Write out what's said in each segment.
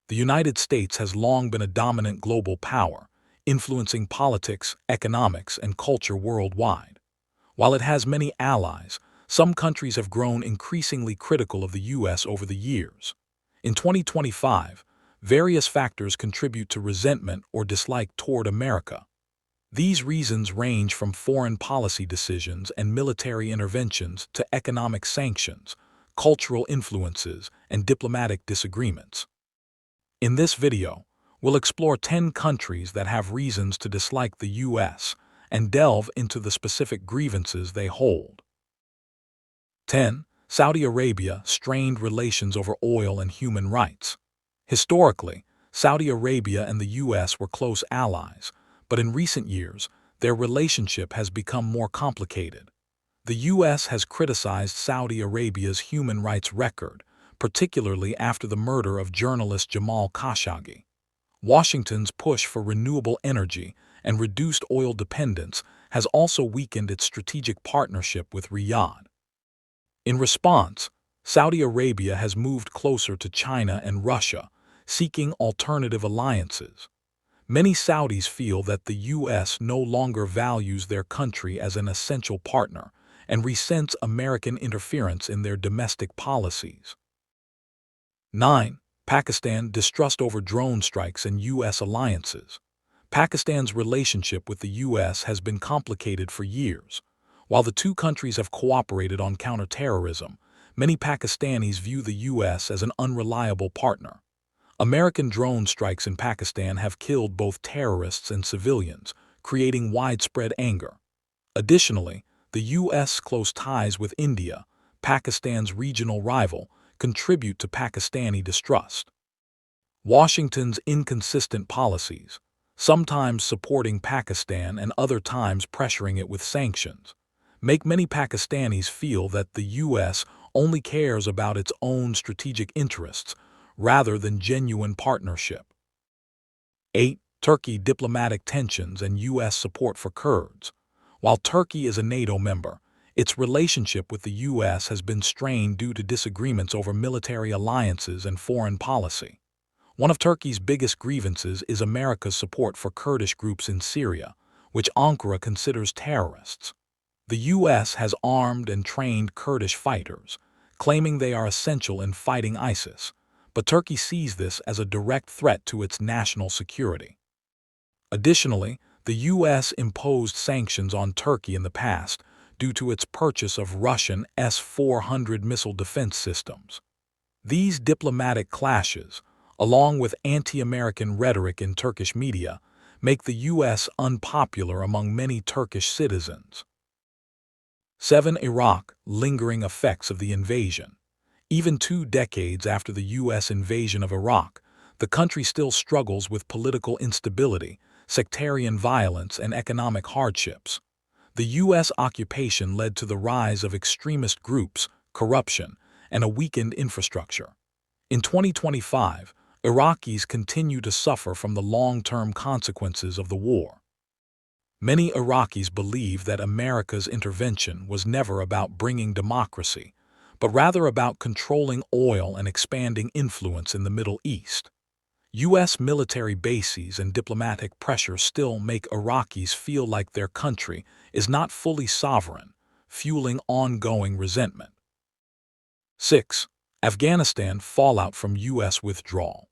The United States has long been a dominant global power, influencing politics, economics, and culture worldwide. While it has many allies, some countries have grown increasingly critical of the U.S. over the years. In 2025, various factors contribute to resentment or dislike toward America. These reasons range from foreign policy decisions and military interventions to economic sanctions, cultural influences, and diplomatic disagreements. In this video, we'll explore 10 countries that have reasons to dislike the U.S. and delve into the specific grievances they hold. 10. Saudi Arabia, strained relations over oil and human rights. Historically, Saudi Arabia and the U.S. were close allies, but in recent years, their relationship has become more complicated. The U.S. has criticized Saudi Arabia's human rights record, particularly after the murder of journalist Jamal Khashoggi. Washington's push for renewable energy and reduced oil dependence has also weakened its strategic partnership with Riyadh. In response, Saudi Arabia has moved closer to China and Russia, seeking alternative alliances. Many Saudis feel that the U.S. no longer values their country as an essential partner and resents American interference in their domestic policies. 9. Pakistan, distrust over drone strikes and U.S. alliances. Pakistan's relationship with the U.S. has been complicated for years. While the two countries have cooperated on counterterrorism, many Pakistanis view the U.S. as an unreliable partner. American drone strikes in Pakistan have killed both terrorists and civilians, creating widespread anger. Additionally, the U.S.'s close ties with India, Pakistan's regional rival, contribute to Pakistani distrust. Washington's inconsistent policies, sometimes supporting Pakistan and other times pressuring it with sanctions, make many Pakistanis feel that the U.S. only cares about its own strategic interests rather than genuine partnership. 8. Turkey, diplomatic tensions and U.S. support for Kurds. While Turkey is a NATO member, its relationship with the U.S. has been strained due to disagreements over military alliances and foreign policy. One of Turkey's biggest grievances is America's support for Kurdish groups in Syria, which Ankara considers terrorists. The U.S. has armed and trained Kurdish fighters, claiming they are essential in fighting ISIS, but Turkey sees this as a direct threat to its national security. Additionally, the U.S. imposed sanctions on Turkey in the past due to its purchase of Russian S-400 missile defense systems. These diplomatic clashes, along with anti-American rhetoric in Turkish media, make the U.S. unpopular among many Turkish citizens. 7. Iraq, lingering effects of the invasion. Even 2 decades after the U.S. invasion of Iraq, the country still struggles with political instability, sectarian violence, and economic hardships. The U.S. occupation led to the rise of extremist groups, corruption, and a weakened infrastructure. In 2025, Iraqis continue to suffer from the long-term consequences of the war. Many Iraqis believe that America's intervention was never about bringing democracy, but rather about controlling oil and expanding influence in the Middle East. U.S. military bases and diplomatic pressure still make Iraqis feel like their country is not fully sovereign, fueling ongoing resentment. 6. Afghanistan, fallout from U.S. withdrawal.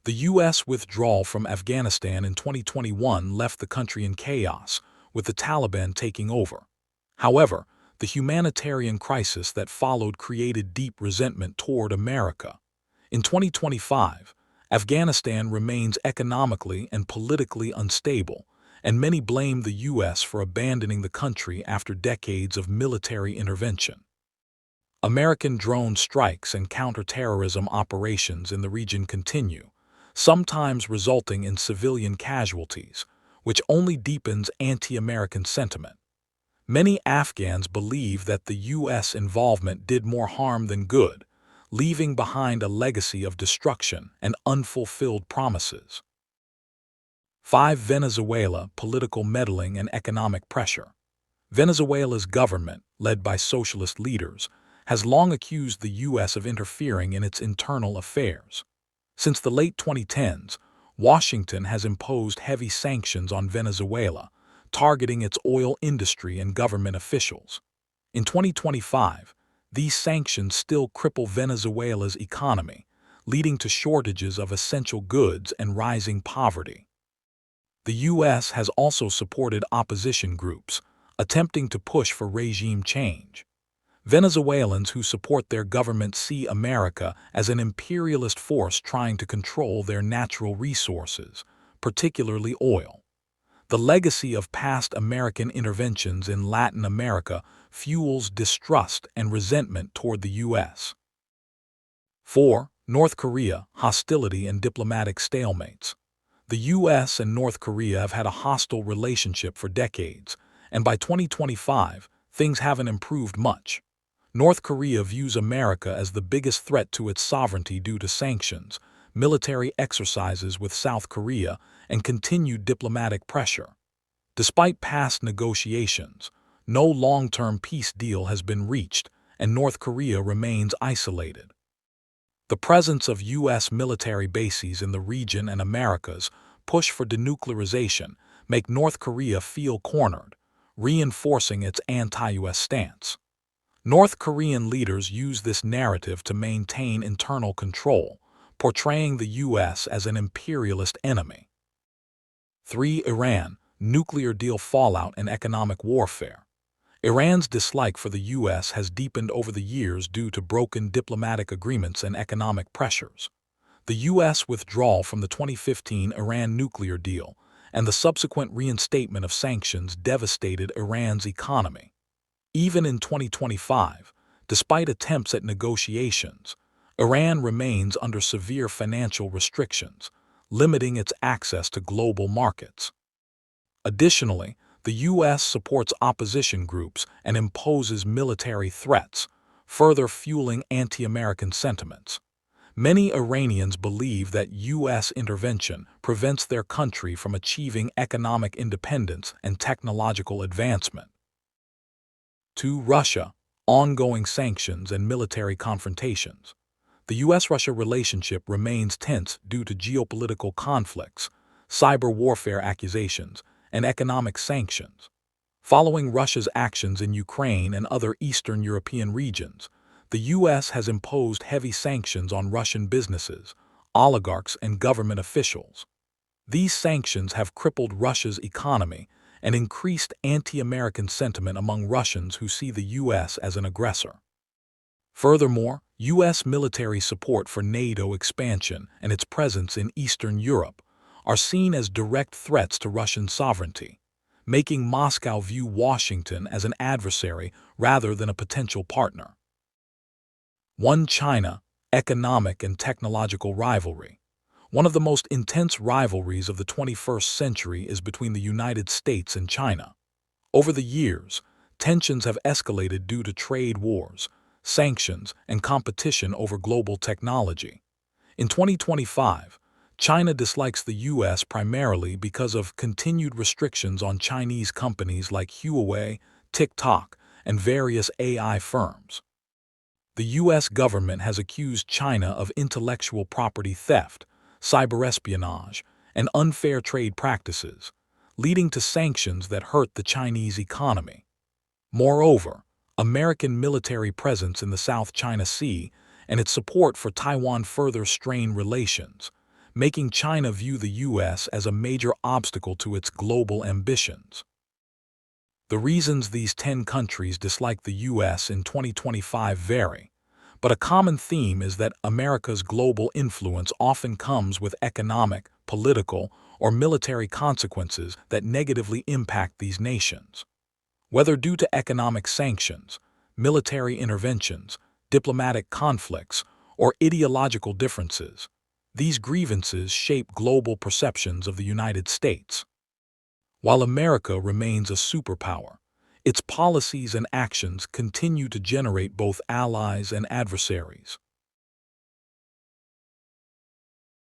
The U.S. withdrawal from Afghanistan in 2021 left the country in chaos, with the Taliban taking over. However, the humanitarian crisis that followed created deep resentment toward America. In 2025, Afghanistan remains economically and politically unstable, and many blame the U.S. for abandoning the country after decades of military intervention. American drone strikes and counterterrorism operations in the region continue, sometimes resulting in civilian casualties, which only deepens anti-American sentiment. Many Afghans believe that the U.S. involvement did more harm than good, leaving behind a legacy of destruction and unfulfilled promises. 5. Venezuela, political meddling and economic pressure. Venezuela's government, led by socialist leaders, has long accused the U.S. of interfering in its internal affairs. Since the late 2010s, Washington has imposed heavy sanctions on Venezuela, targeting its oil industry and government officials. In 2025, these sanctions still cripple Venezuela's economy, leading to shortages of essential goods and rising poverty. The U.S. has also supported opposition groups, attempting to push for regime change. Venezuelans who support their government see America as an imperialist force trying to control their natural resources, particularly oil. The legacy of past American interventions in Latin America fuels distrust and resentment toward the U.S. 4. North Korea, hostility and diplomatic stalemates. The U.S. and North Korea have had a hostile relationship for decades, and by 2025, things haven't improved much. North Korea views America as the biggest threat to its sovereignty due to sanctions, military exercises with South Korea, and continued diplomatic pressure. Despite past negotiations, no long-term peace deal has been reached, and North Korea remains isolated. The presence of U.S. military bases in the region and America's push for denuclearization make North Korea feel cornered, reinforcing its anti-U.S. stance. North Korean leaders use this narrative to maintain internal control, portraying the U.S. as an imperialist enemy. 3. Iran, nuclear deal fallout and economic warfare. Iran's dislike for the U.S. has deepened over the years due to broken diplomatic agreements and economic pressures. The U.S. withdrawal from the 2015 Iran nuclear deal and the subsequent reinstatement of sanctions devastated Iran's economy. Even in 2025, despite attempts at negotiations, Iran remains under severe financial restrictions, limiting its access to global markets. Additionally, the U.S. supports opposition groups and imposes military threats, further fueling anti-American sentiments. Many Iranians believe that U.S. intervention prevents their country from achieving economic independence and technological advancement. 2. Russia, ongoing sanctions and military confrontations. The U.S.-Russia relationship remains tense due to geopolitical conflicts, cyber warfare accusations, and economic sanctions. Following Russia's actions in Ukraine and other Eastern European regions, the U.S. has imposed heavy sanctions on Russian businesses, oligarchs, and government officials. These sanctions have crippled Russia's economy and increased anti-American sentiment among Russians who see the U.S. as an aggressor. Furthermore, U.S. military support for NATO expansion and its presence in Eastern Europe are seen as direct threats to Russian sovereignty, making Moscow view Washington as an adversary rather than a potential partner. 1. China, economic and technological rivalry. One of the most intense rivalries of the 21st century is between the United States and China. Over the years, tensions have escalated due to trade wars, sanctions, and competition over global technology. In 2025, China dislikes the U.S. primarily because of continued restrictions on Chinese companies like Huawei, TikTok, and various AI firms. The U.S. government has accused China of intellectual property theft, cyberespionage, and unfair trade practices, leading to sanctions that hurt the Chinese economy. Moreover, American military presence in the South China Sea and its support for Taiwan further strain relations, making China view the U.S. as a major obstacle to its global ambitions. The reasons these 10 countries dislike the U.S. in 2025 vary, but a common theme is that America's global influence often comes with economic, political, or military consequences that negatively impact these nations. Whether due to economic sanctions, military interventions, diplomatic conflicts, or ideological differences, these grievances shape global perceptions of the United States. While America remains a superpower, its policies and actions continue to generate both allies and adversaries.